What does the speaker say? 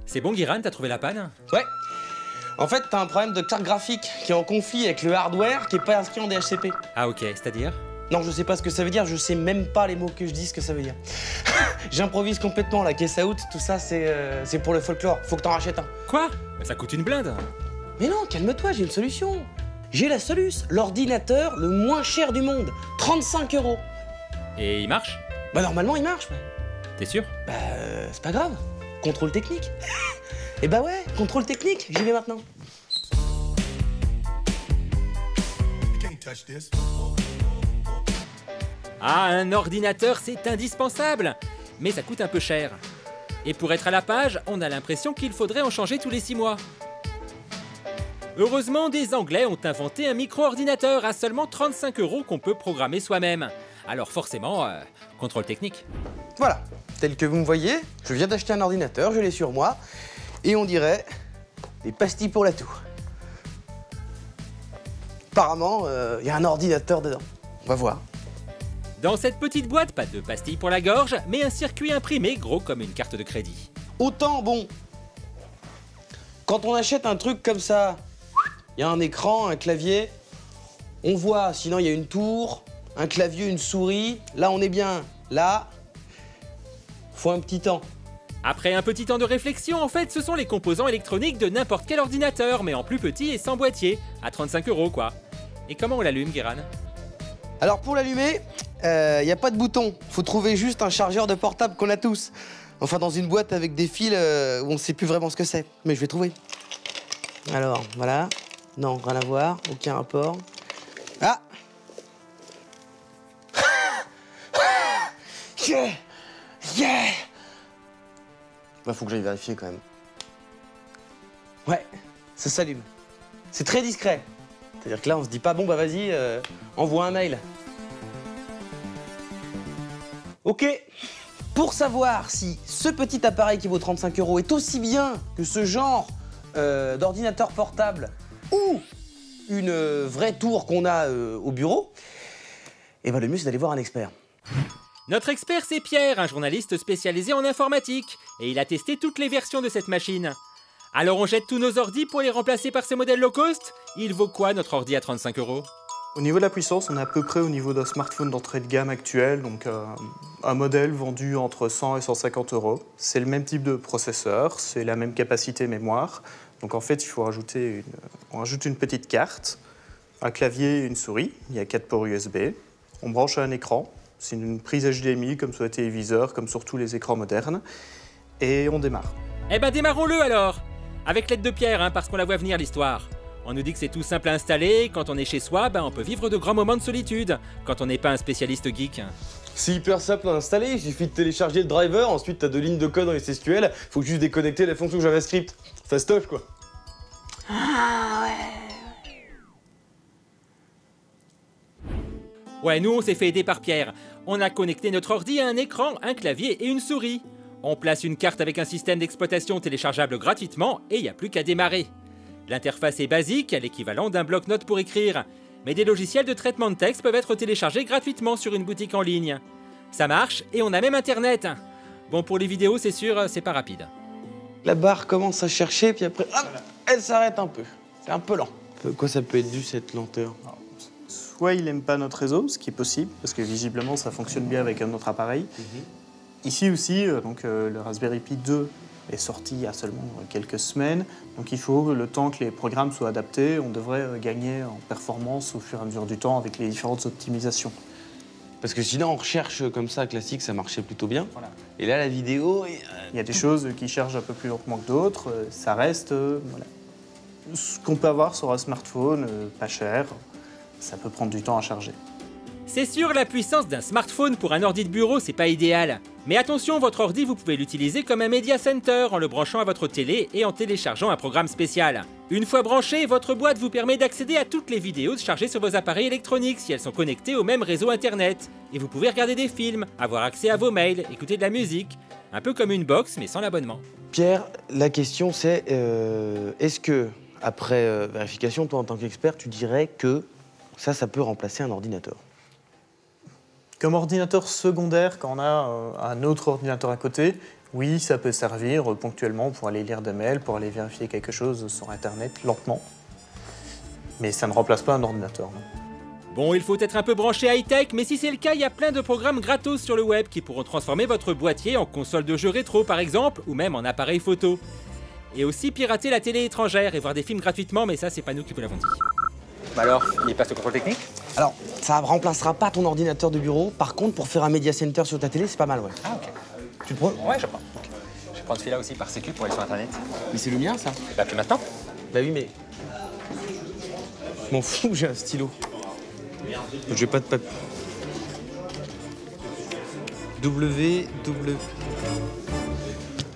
C'est bon, Guiran, t'as trouvé la panne? Ouais. En fait, t'as un problème de carte graphique qui est en conflit avec le hardware qui est pas inscrit en DHCP. Ah ok, c'est-à-dire? Non, je sais pas ce que ça veut dire, je sais même pas les mots que je dis ce que ça veut dire. J'improvise complètement, la caisse out, tout ça, c'est pour le folklore. Faut que t'en rachètes un. Quoi? Ça coûte une blinde. Mais non, calme-toi, j'ai une solution. J'ai la Solus, l'ordinateur le moins cher du monde. 35 €. Et il marche? Bah normalement, il marche. T'es sûr? Bah, c'est pas grave. Contrôle technique. Et bah ouais, contrôle technique, j'y vais maintenant. Ah, un ordinateur, c'est indispensable. Mais ça coûte un peu cher. Et pour être à la page, on a l'impression qu'il faudrait en changer tous les 6 mois. Heureusement, des Anglais ont inventé un micro-ordinateur à seulement 35 € qu'on peut programmer soi-même. Alors forcément, contrôle technique. Voilà, tel que vous me voyez, je viens d'acheter un ordinateur, je l'ai sur moi, et on dirait des pastilles pour la toux. Apparemment, il y a un ordinateur dedans. On va voir. Dans cette petite boîte, pas de pastilles pour la gorge, mais un circuit imprimé gros comme une carte de crédit. Autant, bon, quand on achète un truc comme ça, il y a un écran, un clavier, on voit, sinon il y a une tour, un clavier, une souris. Là, on est bien. Là, faut un petit temps. Après un petit temps de réflexion, en fait, ce sont les composants électroniques de n'importe quel ordinateur, mais en plus petit et sans boîtier, à 35 € quoi. Et comment on l'allume, Guiran? Alors pour l'allumer, il n'y a pas de bouton. Faut trouver juste un chargeur de portable qu'on a tous. Enfin, dans une boîte avec des fils où on ne sait plus vraiment ce que c'est. Mais je vais trouver. Alors, voilà. Non, rien à voir. Aucun rapport. Ah Yeah Yeah Bah, faut que j'aille vérifier quand même. Ouais, ça s'allume. C'est très discret. C'est-à-dire que là, on se dit pas, bon, bah vas-y, envoie un mail. Ok. Pour savoir si ce petit appareil qui vaut 35 € est aussi bien que ce genre d'ordinateur portable ou une vraie tour qu'on a au bureau, eh ben le mieux, c'est d'aller voir un expert. Notre expert, c'est Pierre, un journaliste spécialisé en informatique, et il a testé toutes les versions de cette machine. Alors on jette tous nos ordis pour les remplacer par ce modèle low cost? Il vaut quoi notre ordi à 35 €? Au niveau de la puissance, on est à peu près au niveau d'un smartphone d'entrée de gamme actuel, donc un modèle vendu entre 100 et 150 €. C'est le même type de processeur, c'est la même capacité mémoire. Donc en fait, il faut rajouter on rajoute une petite carte, un clavier et une souris. Il y a 4 ports USB. On branche à un écran. C'est une prise HDMI comme sur les téléviseurs, comme sur tous les écrans modernes. Et on démarre. Eh ben démarrons-le alors! Avec l'aide de Pierre, hein, parce qu'on la voit venir l'histoire. On nous dit que c'est tout simple à installer, quand on est chez soi, on peut vivre de grands moments de solitude, quand on n'est pas un spécialiste geek. C'est hyper simple à installer, il suffit de télécharger le driver, ensuite t'as 2 lignes de code dans les SQL, faut juste déconnecter la fonction JavaScript. Fastoche quoi. Ah ouais. Ouais, nous on s'est fait aider par Pierre. On a connecté notre ordi à un écran, un clavier et une souris. On place une carte avec un système d'exploitation téléchargeable gratuitement et il n'y a plus qu'à démarrer. L'interface est basique, à l'équivalent d'un bloc-notes pour écrire. Mais des logiciels de traitement de texte peuvent être téléchargés gratuitement sur une boutique en ligne. Ça marche et on a même internet. Bon, pour les vidéos, c'est sûr, c'est pas rapide. La barre commence à chercher, puis après, hop, elle s'arrête un peu. C'est un peu lent. Quoi ça peut être dû, cette lenteur? Soit il n'aime pas notre réseau, ce qui est possible, parce que visiblement ça fonctionne bien avec un autre appareil. Ici aussi, le Raspberry Pi 2 est sorti il y a seulement quelques semaines, donc il faut le temps que les programmes soient adaptés. On devrait gagner en performance au fur et à mesure du temps avec les différentes optimisations. Parce que sinon, en recherche comme ça, classique, ça marchait plutôt bien. Voilà. Et là, la vidéo... Il y a des choses qui chargent un peu plus lentement que d'autres, ça reste voilà, ce qu'on peut avoir sur un smartphone, pas cher, ça peut prendre du temps à charger. C'est sûr, la puissance d'un smartphone pour un ordi de bureau, c'est pas idéal. Mais attention, votre ordi, vous pouvez l'utiliser comme un media center en le branchant à votre télé et en téléchargeant un programme spécial. Une fois branché, votre boîte vous permet d'accéder à toutes les vidéos chargées sur vos appareils électroniques si elles sont connectées au même réseau internet. Et vous pouvez regarder des films, avoir accès à vos mails, écouter de la musique. Un peu comme une box, mais sans l'abonnement. Pierre, la question c'est, est-ce que, après vérification, toi en tant qu'expert, tu dirais que ça peut remplacer un ordinateur? Comme ordinateur secondaire, quand on a un autre ordinateur à côté, Oui, ça peut servir ponctuellement pour aller lire des mails, pour aller vérifier quelque chose sur Internet lentement. Mais ça ne remplace pas un ordinateur. Non. Bon, il faut être un peu branché high-tech, mais si c'est le cas, il y a plein de programmes gratos sur le web qui pourront transformer votre boîtier en console de jeux rétro par exemple, ou même en appareil photo. Et aussi pirater la télé étrangère et voir des films gratuitement, mais ça c'est pas nous qui vous l'avons dit. Bah alors, il passe au contrôle technique? Alors, ça remplacera pas ton ordinateur de bureau. Par contre, pour faire un Media Center sur ta télé, c'est pas mal, ouais. Ah ok. Tu le prends? Ouais, je prends. Je vais prendre celui-là aussi par sécu pour aller sur internet. Mais c'est le mien, ça. Bah plus maintenant. Bah oui, mais... Je m'en fous, j'ai un stylo. J'ai pas de papier. W...